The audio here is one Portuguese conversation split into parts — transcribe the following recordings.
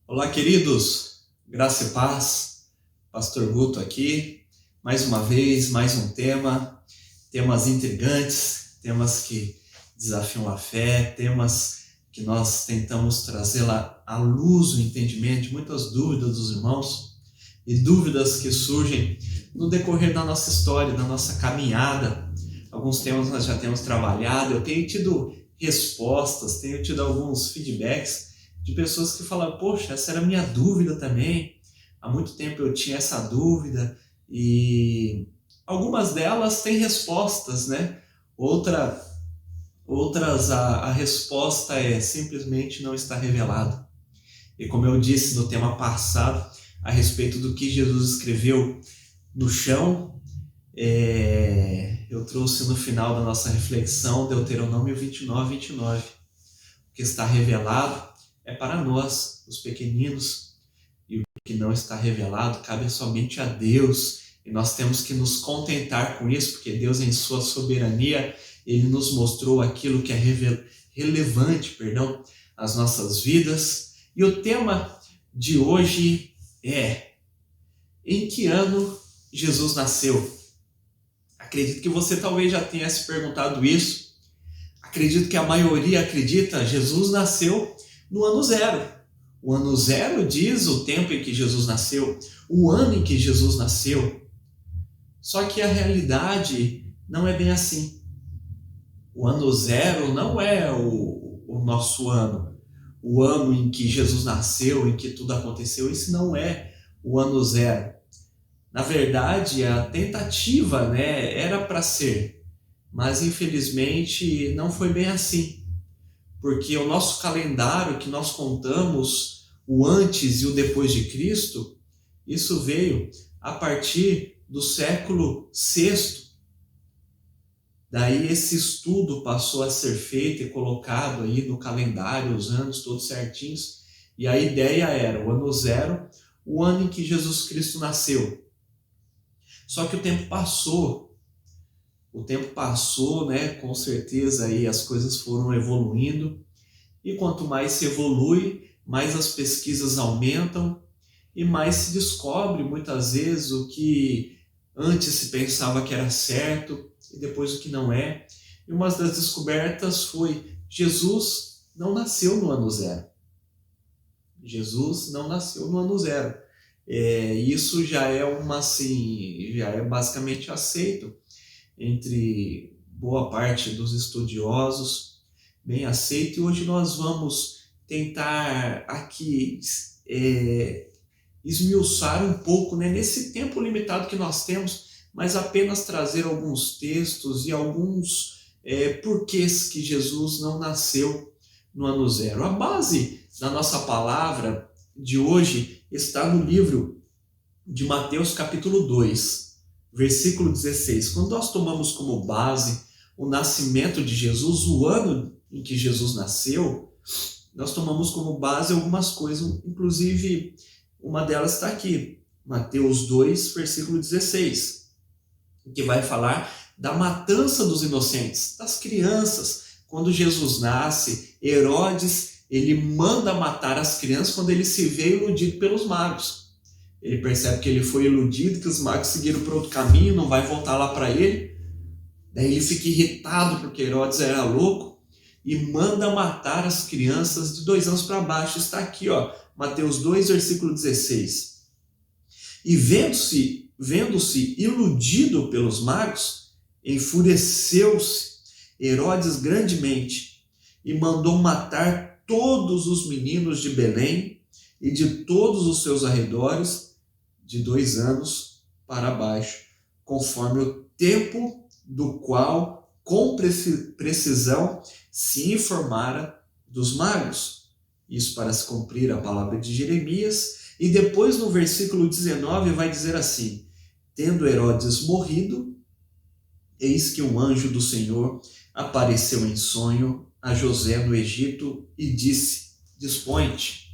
Olá, queridos, graça e paz, Pastor Guto aqui, mais uma vez, mais um temas intrigantes, temas que desafiam a fé, temas que nós tentamos trazer à luz, o entendimento de muitas dúvidas dos irmãos e dúvidas que surgem no decorrer da nossa história, da nossa caminhada. Alguns temas nós já temos trabalhado, eu tenho tido respostas, tenho tido alguns feedbacks de pessoas que falam, poxa, essa era a minha dúvida também, há muito tempo eu tinha essa dúvida, e algumas delas têm respostas, né? Outras a resposta é simplesmente não está revelado. E como eu disse no tema passado, a respeito do que Jesus escreveu no chão, eu trouxe no final da nossa reflexão Deuteronômio 29. O que está revelado é para nós, os pequeninos, e o que não está revelado cabe somente a Deus, e nós temos que nos contentar com isso, porque Deus, em sua soberania, Ele nos mostrou aquilo que é relevante, às nossas vidas. E o tema de hoje é: em que ano Jesus nasceu? Acredito que você talvez já tenha se perguntado isso. Acredito que a maioria acredita, Jesus nasceu no ano zero. O ano zero diz o tempo em que Jesus nasceu, o ano em que Jesus nasceu. Só que a realidade não é bem assim. O ano zero não é o nosso ano. O ano em que Jesus nasceu, em que tudo aconteceu, isso não é o ano zero. Na verdade, a tentativa, era para ser, mas infelizmente não foi bem assim. Porque o nosso calendário que nós contamos, o antes e o depois de Cristo, isso veio a partir do século VI. Daí esse estudo passou a ser feito e colocado aí no calendário, os anos todos certinhos, e a ideia era o ano zero, o ano em que Jesus Cristo nasceu. Só que o tempo passou, com certeza aí as coisas foram evoluindo, e quanto mais se evolui, mais as pesquisas aumentam e mais se descobre muitas vezes o que antes se pensava que era certo e depois o que não é. E uma das descobertas foi: Jesus não nasceu no ano zero. Jesus não nasceu no ano zero. Isso já é já é basicamente aceito entre boa parte dos estudiosos, bem aceito, e hoje nós vamos tentar aqui esmiuçar um pouco, nesse tempo limitado que nós temos, mas apenas trazer alguns textos e alguns porquês que Jesus não nasceu no ano zero. A base da nossa palavra de hoje está no livro de Mateus capítulo 2, versículo 16. Quando nós tomamos como base o nascimento de Jesus, o ano em que Jesus nasceu, nós tomamos como base algumas coisas, inclusive uma delas está aqui, Mateus 2, versículo 16, que vai falar da matança dos inocentes, das crianças. Quando Jesus nasce, Herodes, ele manda matar as crianças quando ele se vê iludido pelos magos. Ele percebe que ele foi iludido, que os magos seguiram para outro caminho, não vai voltar lá para ele. Daí ele fica irritado porque Herodes era louco e manda matar as crianças de 2 anos para baixo. Está aqui, Mateus 2, versículo 16. E vendo-se iludido pelos magos, enfureceu-se Herodes grandemente e mandou matar todos os meninos de Belém e de todos os seus arredores, de 2 anos para baixo, conforme o tempo do qual, com precisão, se informara dos magos. Isso para se cumprir a palavra de Jeremias. E depois no versículo 19 vai dizer assim: tendo Herodes morrido, eis que um anjo do Senhor apareceu em sonho a José no Egito e disse: dispõe-te.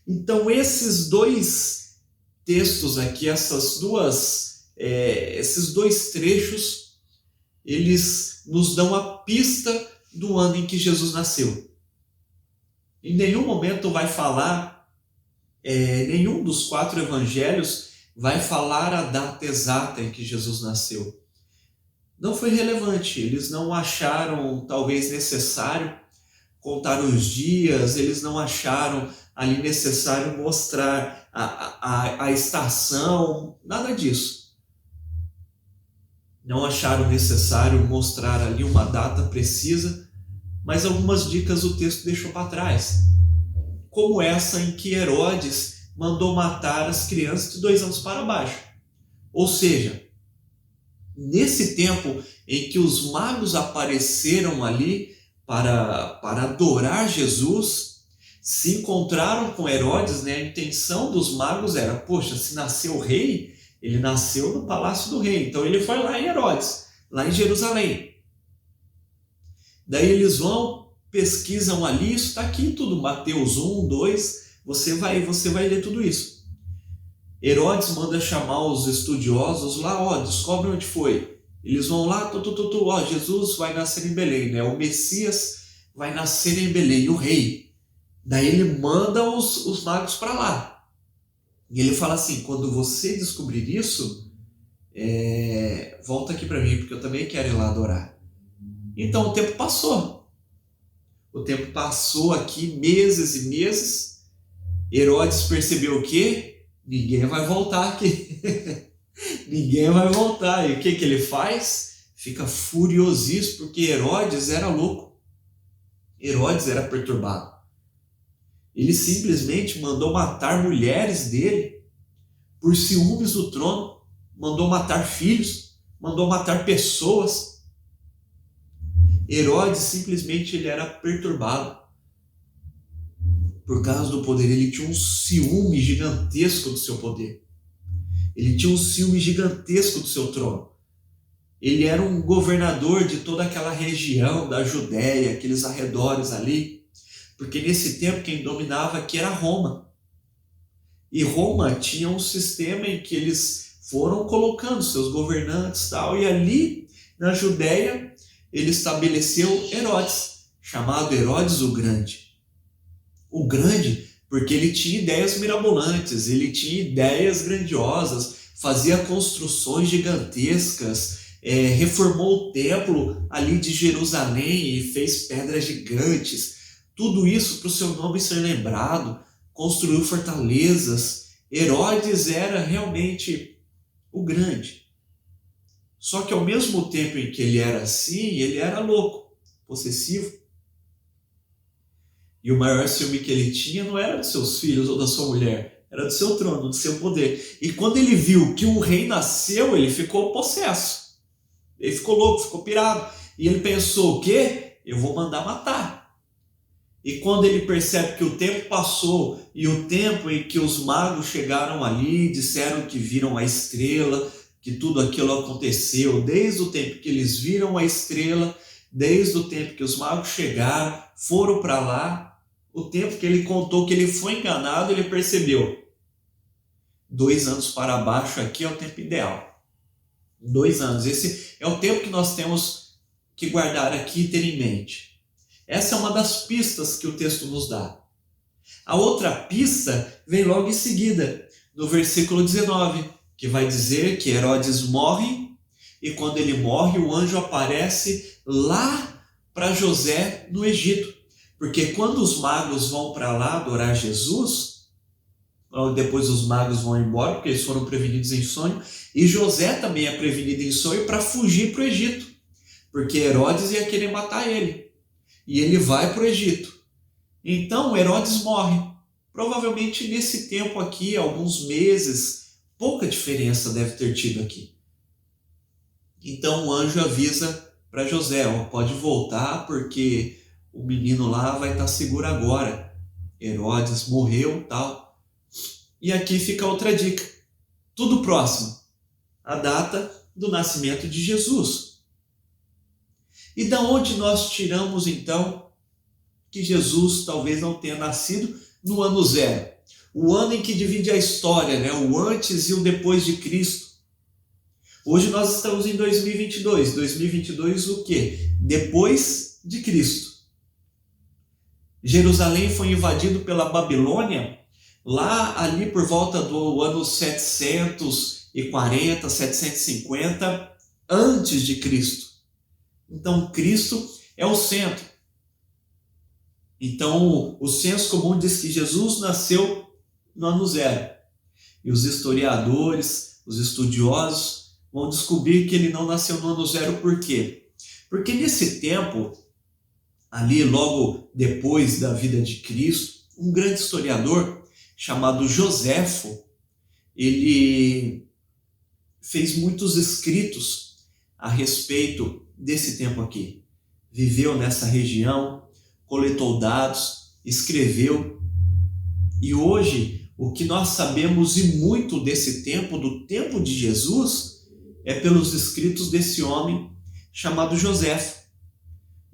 Então esses dois textos aqui, esses 2 trechos, eles nos dão a pista do ano em que Jesus nasceu. Em nenhum momento vai falar nenhum dos 4 evangelhos vai falar a data exata em que Jesus nasceu. Não foi relevante, eles não acharam talvez necessário contar os dias, eles não acharam ali necessário mostrar a estação, nada disso. Não acharam necessário mostrar ali uma data precisa, mas algumas dicas o texto deixou para trás, como essa em que Herodes mandou matar as crianças de 2 anos para baixo. Ou seja, nesse tempo em que os magos apareceram ali para adorar Jesus, se encontraram com Herodes, né? A intenção dos magos era, poxa, se nasceu o rei, ele nasceu no palácio do rei, então ele foi lá em Herodes, lá em Jerusalém. Daí eles vão, pesquisam ali, isso está aqui tudo, Mateus 1, 2, você vai ler tudo isso. Herodes manda chamar os estudiosos lá, descobre onde foi. Eles vão lá, Jesus vai nascer em Belém, né? O Messias vai nascer em Belém, o rei. Daí ele manda os magos para lá. E ele fala assim, quando você descobrir isso, volta aqui para mim, porque eu também quero ir lá adorar. Então o tempo passou. O tempo passou aqui, meses e meses. Herodes percebeu o quê? Ninguém vai voltar aqui. Ninguém vai voltar. E o que ele faz? Fica furiosíssimo, porque Herodes era louco. Herodes era perturbado. Ele simplesmente mandou matar mulheres dele por ciúmes do trono, mandou matar filhos, mandou matar pessoas. Herodes simplesmente ele era perturbado por causa do poder. Ele tinha um ciúme gigantesco do seu poder. Ele tinha um ciúme gigantesco do seu trono. Ele era um governador de toda aquela região da Judéia, aqueles arredores ali, porque nesse tempo quem dominava aqui era Roma. E Roma tinha um sistema em que eles foram colocando seus governantes e tal, e ali na Judéia ele estabeleceu Herodes, chamado Herodes o Grande. O Grande porque ele tinha ideias mirabolantes, ele tinha ideias grandiosas, fazia construções gigantescas, reformou o templo ali de Jerusalém e fez pedras gigantes. Tudo isso para o seu nome ser lembrado, construiu fortalezas. Herodes era realmente o grande. Só que ao mesmo tempo em que ele era assim, ele era louco, possessivo. E o maior ciúme que ele tinha não era dos seus filhos ou da sua mulher, era do seu trono, do seu poder. E quando ele viu que um rei nasceu, ele ficou possesso. Ele ficou louco, ficou pirado. E ele pensou, o quê? Eu vou mandar matar. E quando ele percebe que o tempo passou e o tempo em que os magos chegaram ali, disseram que viram a estrela, que tudo aquilo aconteceu, desde o tempo que eles viram a estrela, desde o tempo que os magos chegaram, foram para lá, o tempo que ele contou que ele foi enganado, ele percebeu. 2 anos para baixo aqui é o tempo ideal. 2 anos, esse é o tempo que nós temos que guardar aqui e ter em mente. Essa é uma das pistas que o texto nos dá. A outra pista vem logo em seguida, no versículo 19, que vai dizer que Herodes morre, e quando ele morre, o anjo aparece lá para José no Egito. Porque quando os magos vão para lá adorar Jesus, depois os magos vão embora, porque eles foram prevenidos em sonho, e José também é prevenido em sonho para fugir para o Egito, porque Herodes ia querer matar ele. E ele vai para o Egito. Então Herodes morre. Provavelmente nesse tempo aqui, alguns meses, pouca diferença deve ter tido aqui. Então o anjo avisa para José, pode voltar porque o menino lá vai estar seguro agora. Herodes morreu, tal. E aqui fica outra dica. Tudo próximo. A data do nascimento de Jesus. E da onde nós tiramos, então, que Jesus talvez não tenha nascido no ano 0? O ano em que divide a história, né? O antes e o depois de Cristo. Hoje nós estamos em 2022. 2022 o quê? Depois de Cristo. Jerusalém foi invadido pela Babilônia lá ali por volta do ano 740, 750 antes de Cristo. Então Cristo é o centro. Então o senso comum diz que Jesus nasceu no ano zero. E os historiadores, os estudiosos vão descobrir que ele não nasceu no ano zero. Por quê? Porque nesse tempo, ali logo depois da vida de Cristo, um grande historiador chamado Joséfo, ele fez muitos escritos a respeito desse tempo aqui. Viveu nessa região, coletou dados, escreveu. E hoje, o que nós sabemos e muito desse tempo, do tempo de Jesus, é pelos escritos desse homem chamado Joséfo.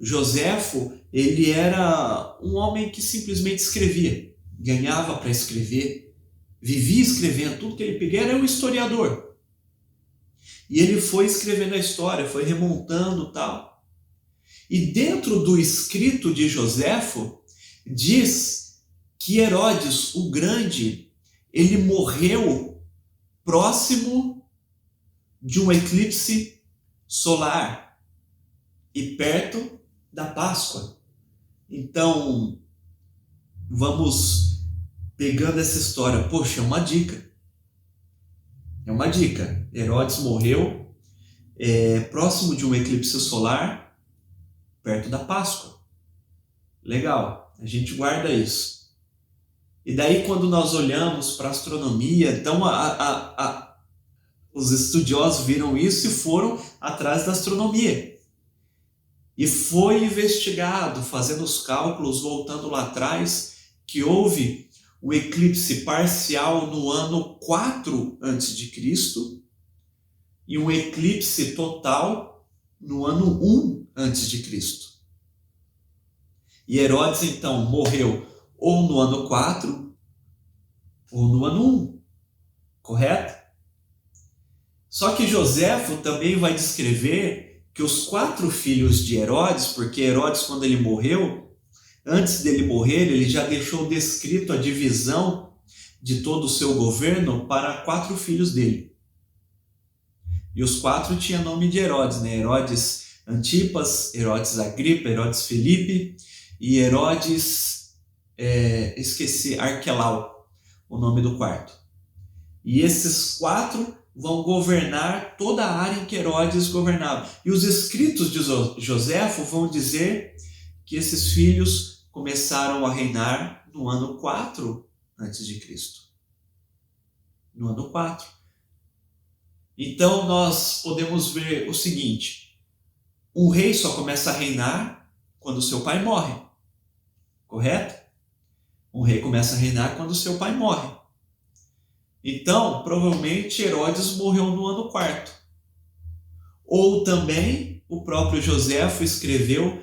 Joséfo, ele era um homem que simplesmente escrevia, ganhava para escrever, vivia escrevendo, tudo que ele pegava, era um historiador. E ele foi escrevendo a história, foi remontando tal. E dentro do escrito de Joséfo, diz que Herodes, o Grande, ele morreu próximo de um eclipse solar e perto da Páscoa. Então, vamos pegando essa história. Poxa, é uma dica. É uma dica. Herodes morreu próximo de um eclipse solar perto da Páscoa. Legal, a gente guarda isso. E daí quando nós olhamos para a astronomia, então os estudiosos viram isso e foram atrás da astronomia. E foi investigado, fazendo os cálculos, voltando lá atrás, que houve um eclipse parcial no ano 4 a.C. e um eclipse total no ano 1 a.C. E Herodes, então, morreu ou no ano 4 ou no ano 1, correto? Só que Joséfo também vai descrever que os 4 filhos de Herodes, porque Herodes, quando ele morreu, antes dele morrer, ele já deixou descrito a divisão de todo o seu governo para 4 filhos dele. E os 4 tinham nome de Herodes, né? Herodes Antipas, Herodes Agripa, Herodes Filipe e Herodes, Arquelau, o nome do quarto. E esses 4 vão governar toda a área em que Herodes governava. E os escritos de Joséfo vão dizer que esses filhos começaram a reinar no ano 4 a.C. No ano 4. Então nós podemos ver o seguinte: um rei só começa a reinar quando seu pai morre. Correto? Um rei começa a reinar quando seu pai morre. Então, provavelmente Herodes morreu no ano 4. Ou também o próprio Joséfo escreveu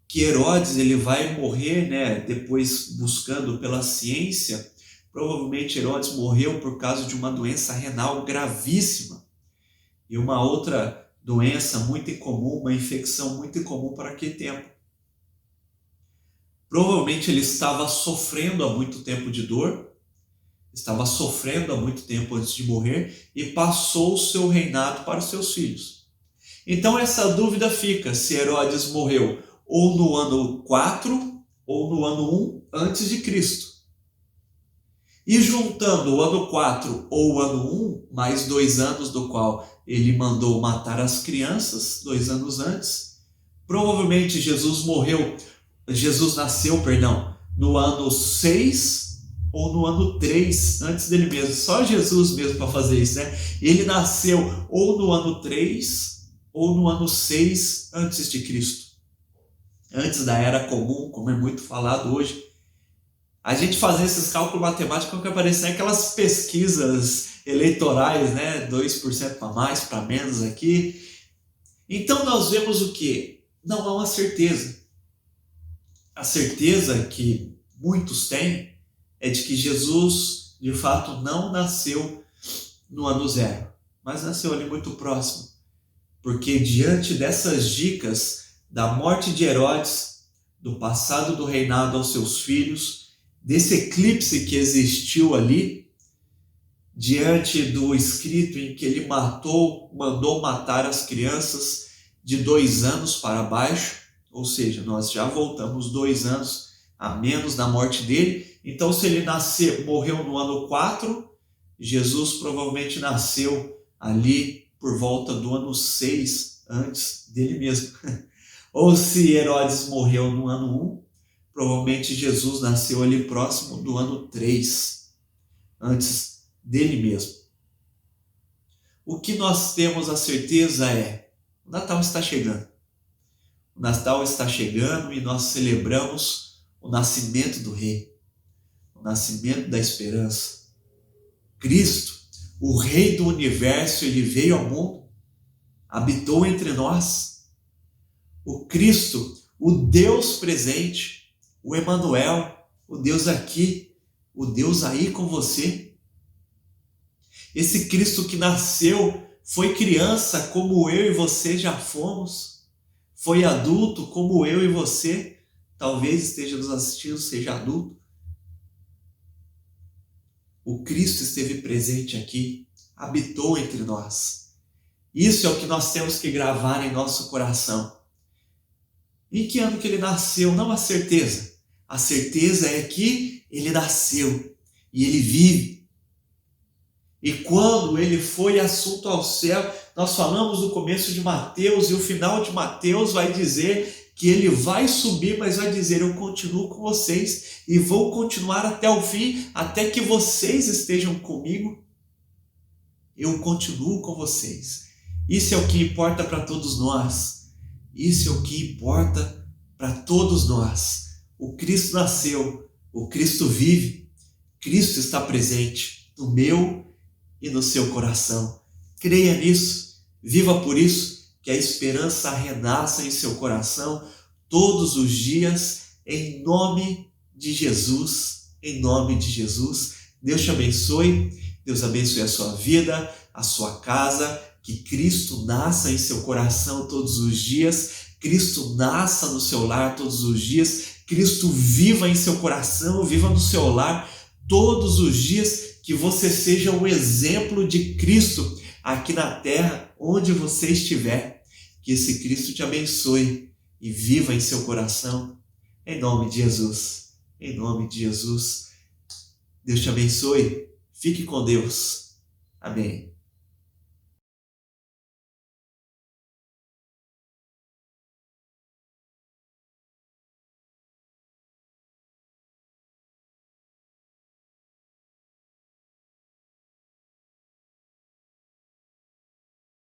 que Herodes ele vai morrer, né, depois buscando pela ciência. Provavelmente Herodes morreu por causa de uma doença renal gravíssima e uma outra doença muito incomum, uma infecção muito incomum para aquele tempo. Provavelmente ele estava sofrendo há muito tempo de dor, estava sofrendo há muito tempo antes de morrer e passou o seu reinado para os seus filhos. Então essa dúvida fica se Herodes morreu ou no ano 4 ou no ano 1 antes de Cristo. E juntando o ano 4 ou o ano 1, mais 2 anos do qual ele mandou matar as crianças, 2 anos antes, provavelmente Jesus nasceu, no ano 6 ou no ano 3 antes dele mesmo. Só Jesus mesmo para fazer isso, né? Ele nasceu ou no ano 3 ou no ano 6 antes de Cristo. Antes da Era Comum, como é muito falado hoje. A gente fazer esses cálculos matemáticos que aparecem aquelas pesquisas eleitorais, né? 2% para mais, para menos aqui. Então nós vemos o quê? Não há uma certeza. A certeza que muitos têm é de que Jesus, de fato, não nasceu no ano 0, mas nasceu ali muito próximo. Porque diante dessas dicas da morte de Herodes, do passado do reinado aos seus filhos desse eclipse que existiu ali, diante do escrito em que ele mandou matar as crianças de 2 anos para baixo, ou seja, nós já voltamos 2 anos a menos da morte dele. Então, se ele morreu no ano 4, Jesus provavelmente nasceu ali por volta do ano 6 antes dele mesmo. Ou se Herodes morreu no ano 1, provavelmente Jesus nasceu ali próximo do ano 3 antes dele mesmo. O que nós temos a certeza é: o Natal está chegando. O Natal está chegando e nós celebramos o nascimento do Rei, o nascimento da esperança. Cristo, o Rei do universo, ele veio ao mundo, habitou entre nós. O Cristo, o Deus presente, o Emanuel, o Deus aqui, o Deus aí com você. Esse Cristo que nasceu, foi criança como eu e você já fomos, foi adulto como eu e você, talvez esteja nos assistindo, seja adulto. O Cristo esteve presente aqui, habitou entre nós. Isso é o que nós temos que gravar em nosso coração. Em que ano que ele nasceu? Não a certeza. A certeza é que ele nasceu e ele vive. E quando ele foi assunto ao céu, nós falamos no começo de Mateus, e o final de Mateus vai dizer que ele vai subir, mas vai dizer: eu continuo com vocês e vou continuar até o fim, até que vocês estejam comigo. Eu continuo com vocês. Isso é o que importa para todos nós. Isso é o que importa para todos nós. O Cristo nasceu, o Cristo vive, Cristo está presente no meu e no seu coração. Creia nisso, viva por isso, que a esperança renasça em seu coração todos os dias, em nome de Jesus, em nome de Jesus. Deus te abençoe, Deus abençoe a sua vida, a sua casa, que Cristo nasça em seu coração todos os dias, Cristo nasça no seu lar todos os dias, Cristo viva em seu coração, viva no seu lar todos os dias, que você seja um exemplo de Cristo aqui na terra, onde você estiver. Que esse Cristo te abençoe e viva em seu coração, em nome de Jesus. Em nome de Jesus. Deus te abençoe. Fique com Deus. Amém.